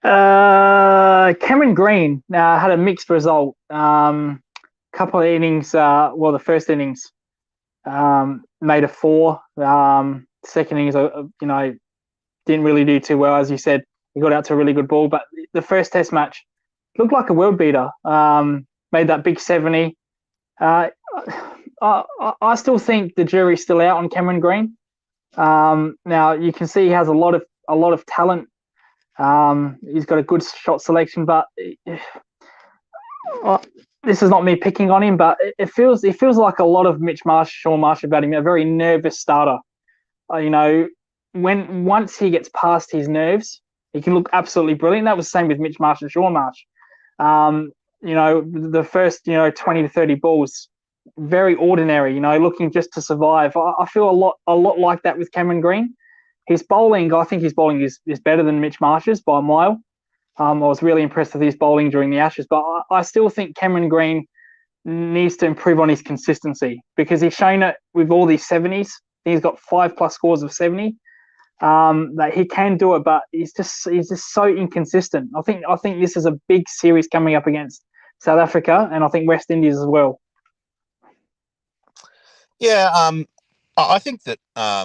Cameron Green had a mixed result. Couple of innings, the first innings made a 4. Second innings, didn't really do too well, as you said. He got out to a really good ball, but the first Test match looked like a world beater. Made that big 70. I still think the jury's still out on Cameron Green. Now you can see he has a lot of talent. He's got a good shot selection, but this is not me picking on him, but it feels like a lot of Sean Marsh about him, a very nervous starter. Once he gets past his nerves, he can look absolutely brilliant. That was the same with Mitch Marsh and Sean Marsh. The first 20 to 30 balls, very ordinary. Looking just to survive. I feel a lot like that with Cameron Green. His bowling, I think his bowling is better than Mitch Marsh's by a mile. I was really impressed with his bowling during the Ashes, but I still think Cameron Green needs to improve on his consistency because he's shown it with all these 70s. He's got 5+ scores of 70. That he can do it, but he's just so inconsistent. I think this is a big series coming up against South Africa, and I think West Indies as well. Yeah, I think that I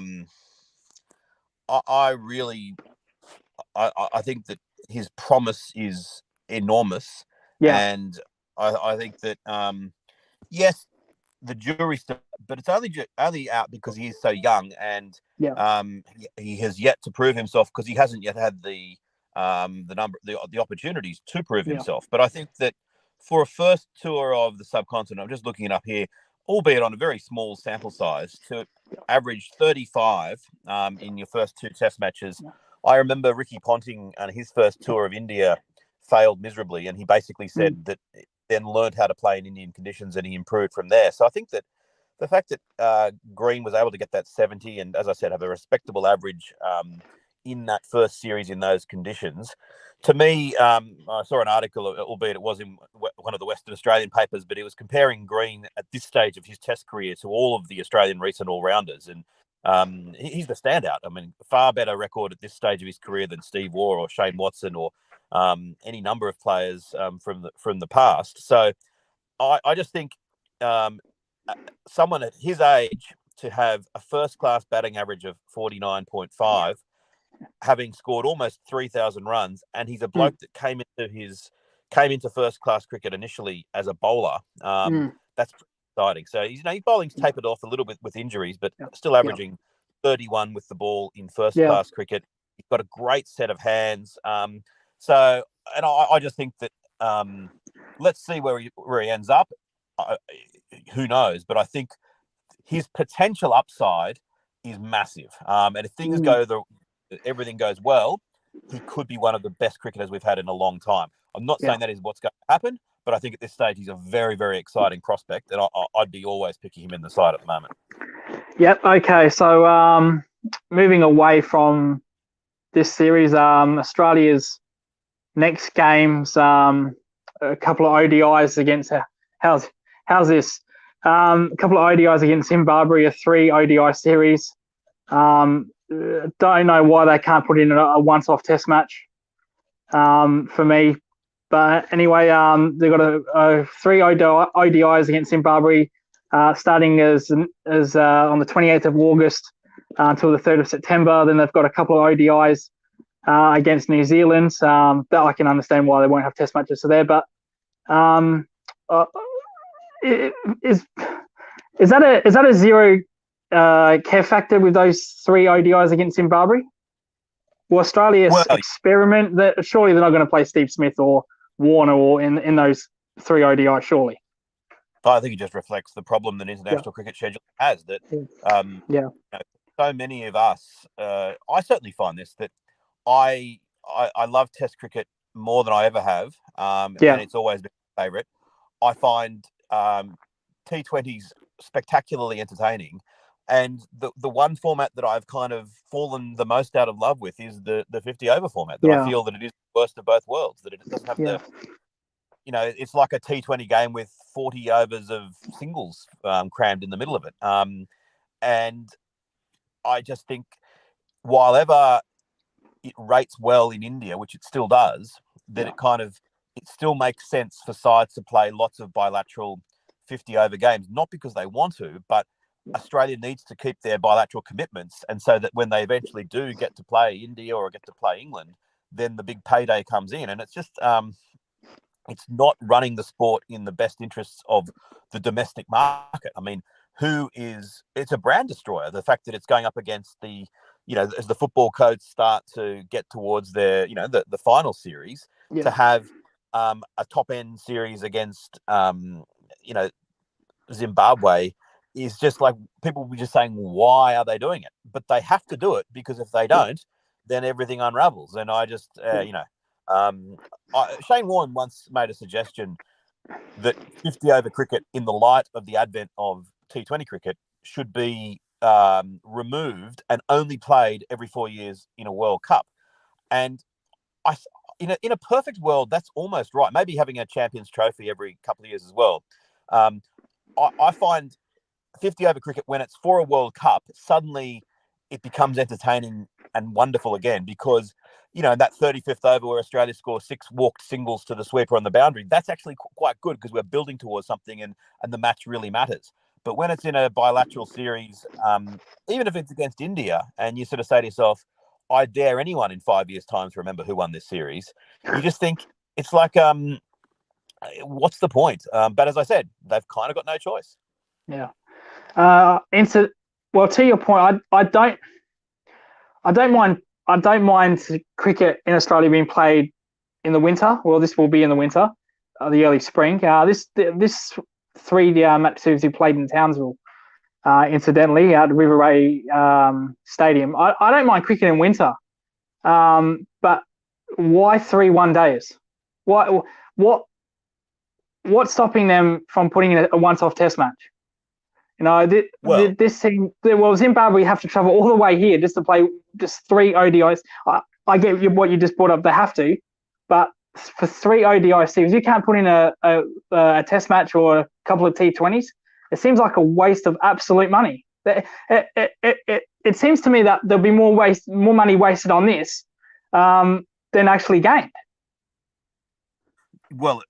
think that his promise is enormous. Yeah. And I think that yes, the jury's still, but it's only out because he is so young, and he has yet to prove himself because he hasn't yet had the opportunities to prove himself. But I think that for a first tour of the subcontinent, I'm just looking it up here, albeit on a very small sample size, to average 35 in your first 2 test matches. I remember Ricky Ponting and his first tour of India failed miserably, and he basically said that then learned how to play in Indian conditions and he improved from there. So I think that the fact that Green was able to get that 70 and, as I said, have a respectable average in that first series in those conditions, to me, I saw an article, albeit it was in one of the Western Australian papers, but it was comparing Green at this stage of his test career to all of the Australian recent all-rounders. And he's the standout. I mean, far better record at this stage of his career than Steve Waugh or Shane Watson or any number of players from the past. So I just think someone at his age to have a first-class batting average of 49.5, having scored almost 3,000 runs, and he's a bloke that came into first-class cricket initially as a bowler. That's exciting. So his bowling's tapered off a little bit with injuries, but still averaging 31 with the ball in first-class cricket. He's got a great set of hands. So, and I just think that let's see where he ends up. Who knows? But I think his potential upside is massive. And if things everything goes well, he could be one of the best cricketers we've had in a long time. I'm not saying that is what's going to happen, but I think at this stage he's a very, very exciting prospect, and I'd be always picking him in the side at the moment. Yep. Okay. So moving away from this series, Australia's next games, a couple of ODIs against how's this? A couple of ODIs against Zimbabwe, a 3 ODI series. Don't know why they can't put in a once-off test match for me. But anyway, they've got a 3 ODIs against Zimbabwe, starting as on the 28th of August until the 3rd of September. Then they've got a couple of ODIs against New Zealand. That I can understand why they won't have test matches there. But is that a zero care factor with those 3 ODIs against Zimbabwe? Will Australia experiment? Surely they're not going to play Steve Smith or Warner or in those 3 ODIs, surely. I think it just reflects the problem that international cricket schedule has. That so many of us, I certainly find this, that I love Test cricket more than I ever have, and it's always been my favourite. I find T20s spectacularly entertaining, and the one format that I've kind of fallen the most out of love with is the 50-over format. That I feel that it is the worst of both worlds. That it doesn't have it's like a T20 game with 40 overs of singles crammed in the middle of it. And I just think, while ever it rates well in India, which it still does, that it still makes sense for sides to play lots of bilateral 50-over games, not because they want to, but Australia needs to keep their bilateral commitments, and so that when they eventually do get to play India or get to play England, then the big payday comes in. And it's just it's not running the sport in the best interests of the domestic market. I mean, it's a brand destroyer. The fact that it's going up against the, as the football codes start to get towards their, the final series, to have a top end series against, Zimbabwe is just like, people were just saying, why are they doing it? But they have to do it, because if they don't, then everything unravels. And I just, Shane Warne once made a suggestion that 50 over cricket, in the light of the advent of T20 cricket, should be removed and only played every 4 years in a World Cup. And in a perfect world, that's almost right. Maybe having a Champions Trophy every couple of years as well. I find 50 over cricket, when it's for a World Cup, suddenly it becomes entertaining and wonderful again, because, that 35th over where Australia scores 6 walked singles to the sweeper on the boundary, that's actually quite good, because we're building towards something, and the match really matters. But when it's in a bilateral series, even if it's against India, and you sort of say to yourself, I dare anyone in 5 years' time to remember who won this series, you just think it's like, what's the point? But as I said, they've kind of got no choice. Yeah. Well, to your point, I don't mind cricket in Australia being played in the winter. Well, this will be in the winter, the early spring. This 3 match series we played in Townsville, incidentally, at River Ray Stadium. I don't mind cricket in winter, but why 3 one-days? What's stopping them from putting in a once-off Test match? This team, Zimbabwe have to travel all the way here just to play just 3 ODIs. I get what you just brought up; they have to, but for 3 ODI series, you can't put in a Test match or a couple of T20s. It seems like a waste of absolute money. It seems to me that there'll be more money wasted on this than actually gained. Well,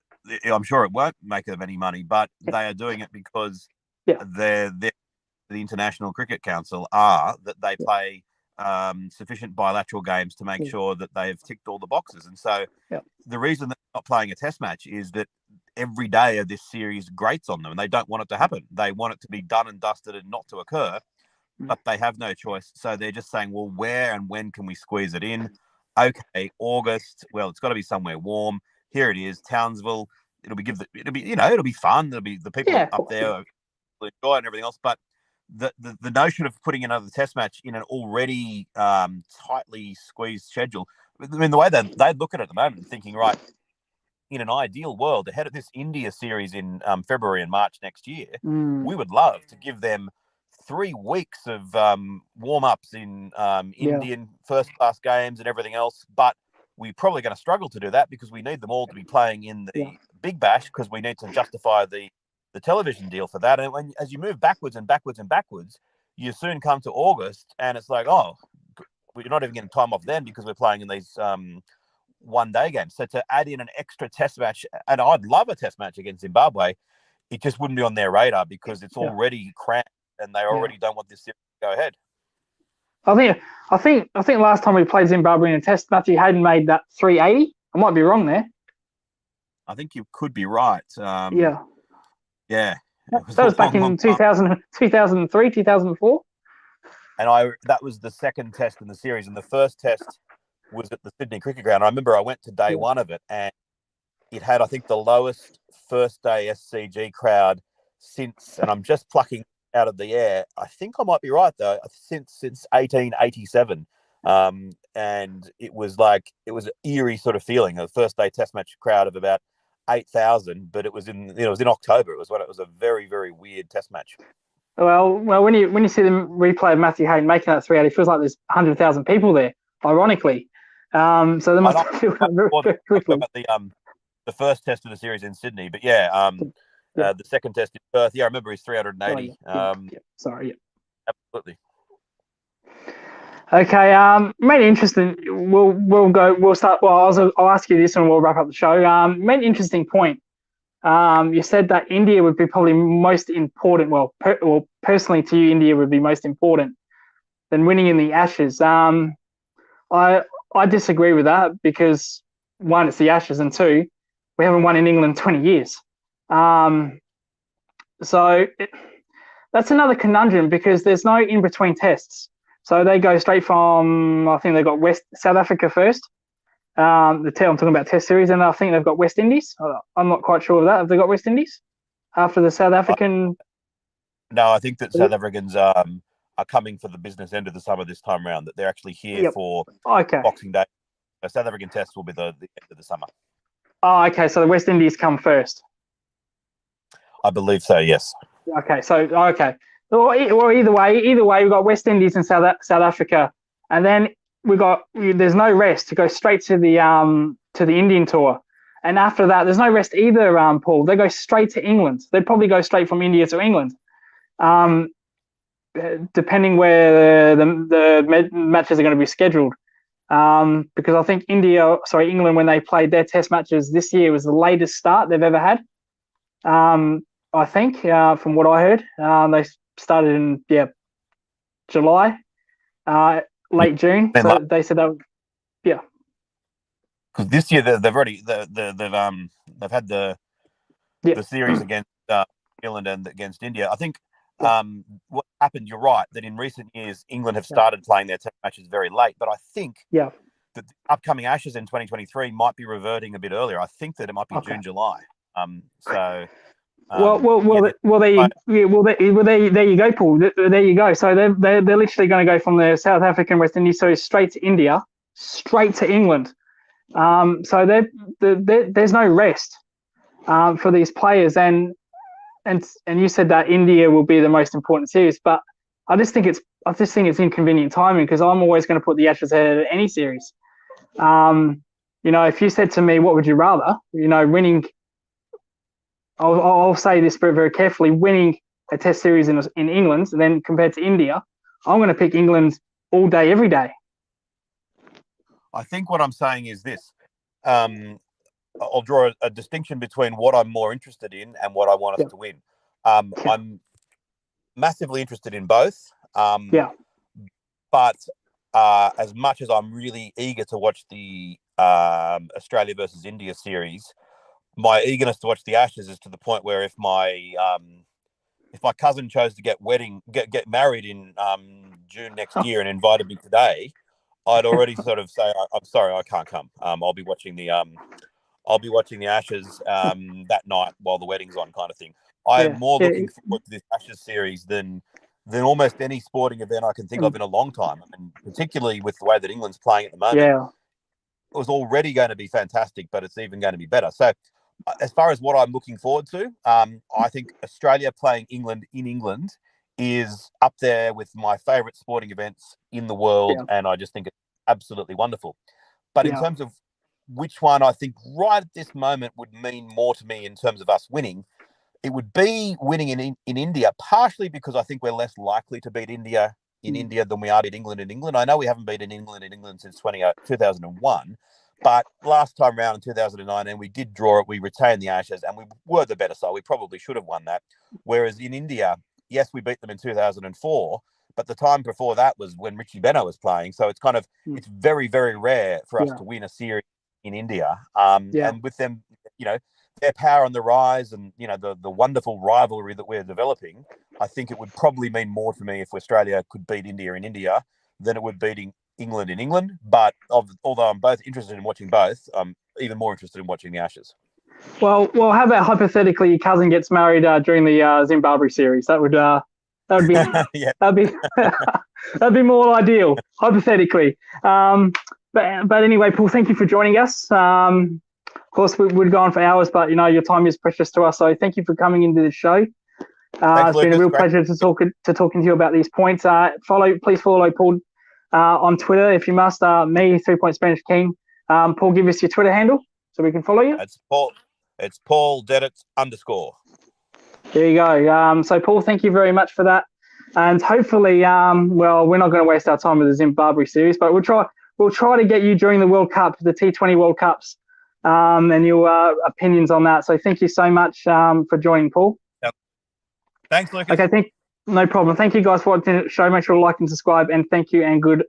I'm sure it won't make them any money, but they are doing it because the International Cricket Council that they play sufficient bilateral games to make sure that they've ticked all the boxes. And so the reason they're not playing a Test match is that every day of this series grates on them, and they don't want it to happen. They want it to be done and dusted and not to occur, but they have no choice. So they're just saying, well, where and when can we squeeze it in? Okay, August. Well, it's got to be somewhere warm. Here it is, Townsville. It'll be fun. There'll be the people up there will enjoy it and everything else. But the notion of putting another Test match in an already tightly squeezed schedule, I mean, the way that they look at it at the moment, thinking, right, in an ideal world, ahead of this India series in February and March next year, we would love to give them 3 weeks of warm-ups in Indian first-class games and everything else. But we're probably going to struggle to do that, because we need them all to be playing in the Big Bash, because we need to justify the television deal for that. And as you move backwards and backwards and backwards, you soon come to August, and it's like, oh, we're not even getting time off then, because we're playing in these one-day games. So to add in an extra Test match, and I'd love a Test match against Zimbabwe, it just wouldn't be on their radar, because it's already cramped, and they already don't want this series to go ahead. I think last time we played Zimbabwe in a Test, Matthew Hayden made that 380. I might be wrong there. I think you could be right. Yeah. That was back in 2003, 2004. And that was the second Test in the series, and the first Test was at the Sydney Cricket Ground. I remember I went to day one of it, and it had, I think, the lowest first day SCG crowd since, and I'm just plucking out of the air, I think I might be right though, since 1887. And it was an eerie sort of feeling. A first day Test match crowd of about 8,000, but it was in October. It was a very, very weird Test match. Well, when you see the replay of Matthew Hayden making that 380, it feels like there's 100,000 people there, ironically. So they must have filled up very quickly. The first Test of the series in Sydney, but the second Test in Perth. I remember he's 380. Sorry. Absolutely. Okay. Main interesting. We'll start. Well, I'll ask you this, and we'll wrap up the show. Main interesting point. You said that India would be probably most important. Well, personally to you, India would be most important than winning in the Ashes. I disagree with that, because 1, it's the Ashes, and 2, we haven't won in England 20 years. So that's another conundrum because there's no in between tests. So they go straight from, I think they've got South Africa first. I'm talking about Test series, and I think they've got West Indies. I'm not quite sure of that. Have they got West Indies after the South African? No, I think that South Africans are coming for the business end of the summer this time around. That they're actually here for Boxing Day. The South African Test will be the end of the summer. Oh, okay. So the West Indies come first. I believe so. Yes. Okay. So Well, either way, we've got West Indies and South Africa, and then there's no rest to go straight to the Indian tour, and after that, there's no rest either. Paul, they go straight to England. They'd probably go straight from India to England, depending where the matches are going to be scheduled. Because I think England, when they played their Test matches this year, was the latest start they've ever had. I think, from what I heard, they started in July, late June. So they said because this year they've already they've had the series against England and against India. I think what happened, you're right, that in recent years England have started playing their Test matches very late, but I think that the upcoming Ashes in 2023 might be reverting a bit earlier. I think that it might be June, July. There you go, Paul. There you go. So they're literally going to go from the South African West Indies, so straight to India, straight to England. So there's no rest for these players, and you said that India will be the most important series, but I just think it's inconvenient timing because I'm always going to put the Ashes ahead of any series. If you said to me, what would you rather? Winning. I'll say this very, very carefully. Winning a Test series in England, then compared to India, I'm going to pick England all day, every day. I think what I'm saying is this. I'll draw a distinction between what I'm more interested in and what I want us to win. I'm massively interested in both. But as much as I'm really eager to watch the Australia versus India series, my eagerness to watch the Ashes is to the point where if my cousin chose to get married in June next year and invited me today, I'd already sort of say, I'm sorry, I can't come. I'll be watching the Ashes that night while the wedding's on, kind of thing. I'm more looking forward to this Ashes series than almost any sporting event I can think of in a long time. And particularly with the way that England's playing at the moment, it was already going to be fantastic, but it's even going to be better. So as far as what I'm looking forward to, I think Australia playing England in England is up there with my favourite sporting events in the world, and I just think it's absolutely wonderful. But in terms of which one I think right at this moment would mean more to me in terms of us winning, it would be winning in India, partially because I think we're less likely to beat India in India than we are beat England in England. I know we haven't beaten England in England since 2001, but last time round in 2019, we did draw it. We retained the Ashes, and we were the better side. We probably should have won that. Whereas in India, yes, we beat them in 2004, but the time before that was when Richie Benaud was playing. So it's kind of it's very, very rare for us to win a series in India. And with them, their power on the rise and, the wonderful rivalry that we're developing, I think it would probably mean more to me if Australia could beat India in India than it would beating England in England. But although I'm both interested in watching both, I'm even more interested in watching the Ashes. Well, how about hypothetically your cousin gets married during the Zimbabwe series? That would be that'd be more ideal, hypothetically. But anyway, Paul, thank you for joining us. Of course, we'd go on for hours, but your time is precious to us. So thank you for coming into the show. It's been a real pleasure to talking to you about these points. Please follow Paul on Twitter if you must. Me, 3 Point Spanish King. Paul, give us your Twitter handle so we can follow you. It's Paul Deditz _. There you go. So Paul, thank you very much for that. And hopefully, we're not going to waste our time with the Zimbabwe series, but we'll try to get you during the World Cup, the T20 World Cups, and your opinions on that. So thank you so much for joining, Paul. Yep. Thanks, Lucas. Okay, no problem. Thank you guys for watching the show. Make sure to like and subscribe, and thank you and goodbye.